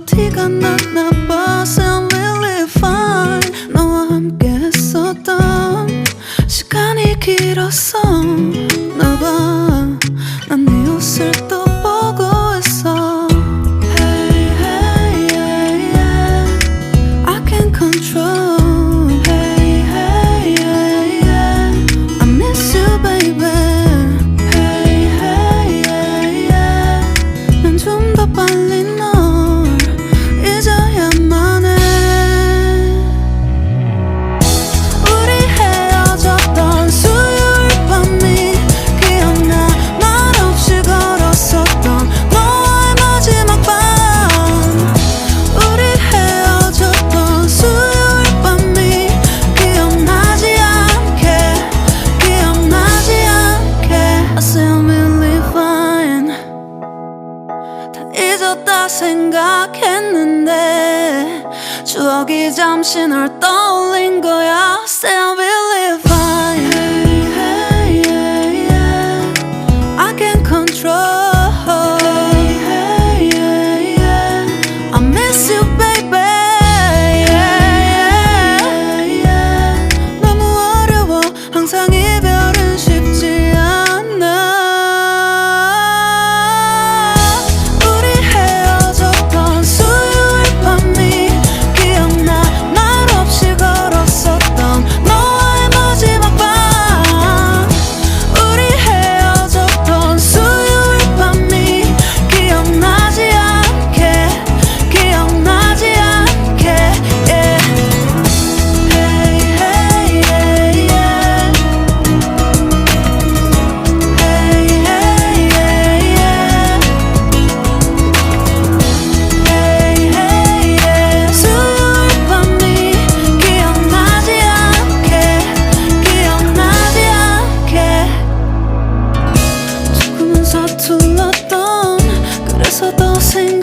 티가 났나 봐. Sound really fine. 너와 함께 했었던 시간이 길었어 나 봐. 난 네 옷을 또 보고 있어. Hey, hey, yeah, yeah. I can't control. Hey, hey, yeah, yeah. I miss you, baby. Hey, hey, yeah, yeah. 난 좀 더 빨리 널 잊어야만 해. 우리 헤어졌던 수요일 밤이 기억나. 말없이 걸었었던 너와의 마지막 밤. 우리 헤어졌던 수요일 밤이 기억나지 않게, 기억나지 않게. I sound really fine. 다 잊었다 생각했는데 추억이 잠시 널 떠올린 거야. Sound really fine. Hey, hey, yeah, yeah. I can't control. Hey, hey, yeah, yeah. I miss you, baby. Yeah, yeah, yeah. 너무 어려워. 항상 이별은 쉽지 않아. 우리 헤어졌던 수요일 밤이 기억나. 말없이 걸었었던 너와의 마지막 밤. 우리 헤어졌던 수요일 밤이 기억나지 않게, 기억나지 않게. Yeah. Hey, hey, yeah, yeah. Hey, hey, yeah, yeah. Hey, hey, yeah. 수요일 밤이 기억나지 않게, 기억나지 않게. 조금은 서툴렀던 그래서 더 생각